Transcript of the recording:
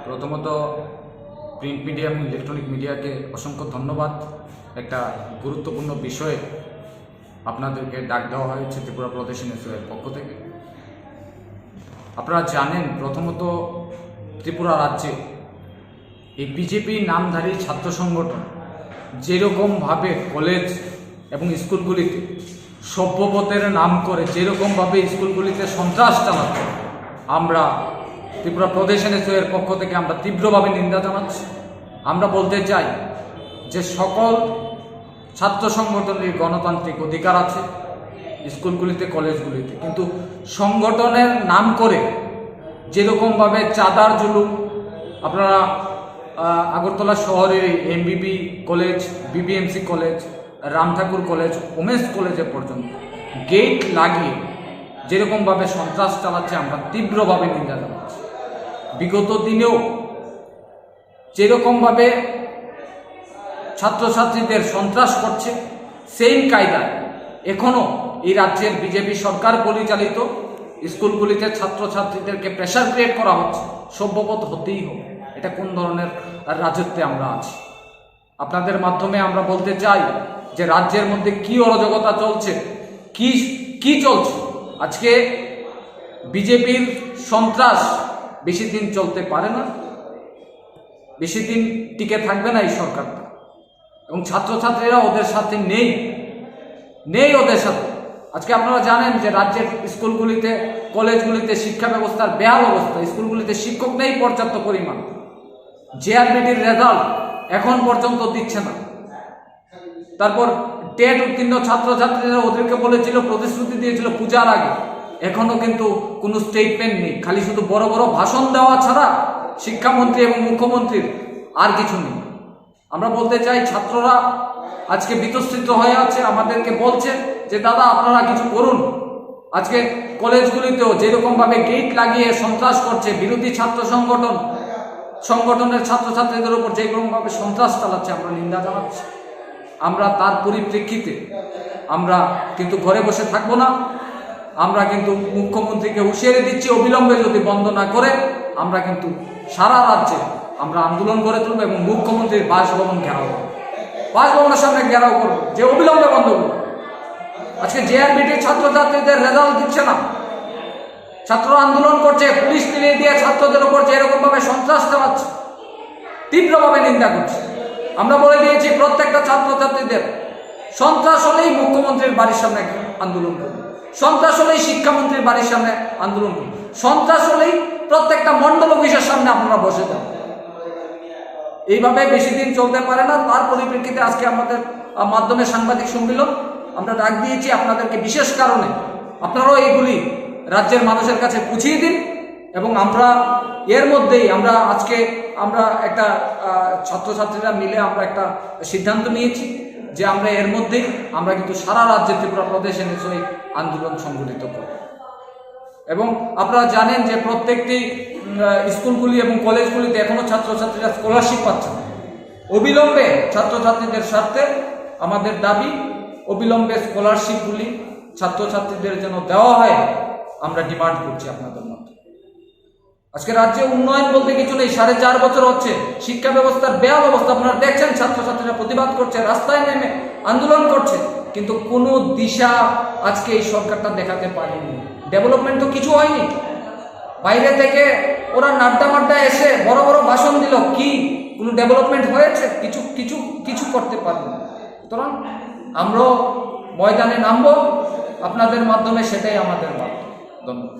প্রথমত print media এবং electronic মিডিয়াকে অসংখ্য ধন্যবাদ। একটা গুরুত্বপূর্ণ বিষয়ে আপনাদেরকে ডাক দেওয়া হয়েছে ত্রিপুরা প্রদেশ এনএসইউর পক্ষ থেকে। আপনারা জানেন, প্রথমত ত্রিপুরা রাজ্যে এই বিজেপি নামধারী ছাত্র সংগঠন যেরকমভাবে কলেজ এবং স্কুলগুলিতে সভ্যপথের নাম করে যেরকমভাবে স্কুলগুলিতে সন্ত্রাস চালাচ্ছে, আমরা ত্রিপুরা প্রদেশ এনএসইউর পক্ষ থেকে আমরা তীব্রভাবে নিন্দা জানাচ্ছি। আমরা বলতে চাই যে সকল ছাত্র সংগঠনের গণতান্ত্রিক অধিকার আছে স্কুলগুলিতে কলেজগুলিতে, কিন্তু সংগঠনের নাম করে যেরকমভাবে চাঁদার জুলুম, আপনারা আগরতলা শহরের এমবিবি college, BBMC college, Ram Thakur college, women's কলেজে পর্যন্ত গেট লাগিয়ে যেরকমভাবে সন্ত্রাস চালাচ্ছে, আমরা তীব্রভাবে নিন্দা জানাচ্ছি। বিগত দিনেও যেরকমভাবে ছাত্রছাত্রীদের সন্ত্রাস করছে, সেম কায়দায় এখনও এই রাজ্যের বিজেপি সরকার পরিচালিত স্কুলগুলিতে ছাত্রছাত্রীদেরকে প্রেশার ক্রিয়েট করা হচ্ছে। সভ্যপথ হতেই হবে। এটা কোন ধরনের রাজত্বে আমরা আছি? আপনাদের মাধ্যমে আমরা বলতে চাই যে রাজ্যের মধ্যে কি অরাজকতা চলছে, কি চলছে। আজকে বিজেপির সন্ত্রাস বেশি দিন চলতে পারে না, বেশি দিন টিকে থাকবে না এই সরকারটা, এবং ছাত্রছাত্রীরা ওদের সাথে নেই ওদের সাথে। আজকে আপনারা জানেন যে রাজ্যের স্কুলগুলিতে কলেজগুলিতে শিক্ষা ব্যবস্থার বেহাল অবস্থা। স্কুলগুলিতে শিক্ষক নেই পর্যাপ্ত পরিমাণ। জেআরবিটির রেজাল্ট এখন পর্যন্ত দিচ্ছে না। তারপর টেট উত্তীর্ণ ছাত্রছাত্রীরা ওদেরকে বলেছিল, প্রতিশ্রুতি দিয়েছিল পূজার আগে, এখনও কিন্তু কোনো স্টেটমেন্ট নেই। খালি শুধু বড় বড় ভাষণ দেওয়া ছাড়া শিক্ষামন্ত্রী এবং মুখ্যমন্ত্রীর আর কিছু নেই। আমরা বলতে চাই, ছাত্ররা আজকে বিতশ্রিত হয়ে আছে, আমাদেরকে বলছে যে দাদা আপনারা কিছু করুন। আজকে কলেজগুলিতেও যেরকমভাবে গেট লাগিয়ে সন্ত্রাস করছে, বিরোধী ছাত্র সংগঠনের ছাত্রছাত্রীদের উপর যেরকমভাবে সন্ত্রাস চালাচ্ছে, আমরা নিন্দা জানাচ্ছি। আমরা তার পরিপ্রেক্ষিতে আমরা কিন্তু ঘরে বসে থাকবো না। আমরা কিন্তু মুখ্যমন্ত্রীকে হুঁশিয়ারি দিচ্ছি, অবিলম্বে যদি বন্ধ না করে আমরা কিন্তু সারা রাজ্যে আমরা আন্দোলন করে তুলব এবং মুখ্যমন্ত্রীর বাসভবন ঘেরাও করব, বাসভবনের সামনে ঘেরাও করবো যে অবিলম্বে বন্ধ করব। আজকে জেআরবিটির ছাত্রছাত্রীদের রেজাল্ট দিচ্ছে না, ছাত্ররা আন্দোলন করছে, পুলিশ মিলিয়ে দিয়ে ছাত্রদের উপর যে এরকমভাবে সন্ত্রাস চালাচ্ছে, তীব্রভাবে নিন্দা করছে। আমরা বলে দিয়েছি প্রত্যেকটা ছাত্রছাত্রীদের, সন্ত্রাস হলেই মুখ্যমন্ত্রীর বাড়ির সামনে আন্দোলন করবে, সন্ত্রাস হলেই শিক্ষামন্ত্রীর বাড়ির সামনে আন্দোলন করবে, সন্ত্রাস হলেই প্রত্যেকটা মন্ডল অফিসের সামনে আপনারা বসে যান। এইভাবে বেশি দিন চলতে পারে না। তার পরিপ্রেক্ষিতে আজকে আমাদের মাধ্যমে সাংবাদিক সম্মেলন আমরা ডাক দিয়েছি। আপনাদেরকে বিশেষ কারণে আপনারাও এইগুলি রাজ্যের মানুষের কাছে পৌঁছিয়ে দিন, এবং আমরা এর মধ্যেই আমরা একটা ছাত্রছাত্রীরা মিলে আমরা একটা সিদ্ধান্ত নিয়েছি যে আমরা এর মধ্যেই আমরা কিন্তু সারা রাজ্যে ত্রিপুরা প্রদেশ এনএসইউ আন্দোলন সংগঠিত করব। এবং আপনারা জানেন যে প্রত্যেকটি স্কুলগুলি এবং কলেজগুলিতে এখনও ছাত্রছাত্রীরা স্কলারশিপ পাচ্ছে না। অবিলম্বে ছাত্রছাত্রীদের স্বার্থে আমাদের দাবি, অবিলম্বে স্কলারশিপগুলি ছাত্রছাত্রীদের জন্য দেওয়া হয়, আমরা ডিমান্ড করছি আপনাদের মধ্যে। আজকে রাজ্যে উন্নয়ন বলতে কিছু নেই। 4.5 বছর হচ্ছে শিক্ষা ব্যবস্থার বেহাল অবস্থা। আপনারা দেখছেন ছাত্রছাত্রীরা প্রতিবাদ করছে, রাস্তায় নেমে আন্দোলন করছে, কিন্তু কোনো দিশা আজকে এই সরকারটা দেখাতে পারেনি। ডেভেলপমেন্ট তো কিছু হয়নি। বাইরে থেকে ওরা নাড্ডা এসে বড় বড় ভাষণ দিল, কি কোনো ডেভেলপমেন্ট হয়েছে? কিছু করতে পারেনি। সুতরাং আমরাও ময়দানে নামবো আপনাদের মাধ্যমে, সেটাই আমাদের বার্তা। ধন্যবাদ।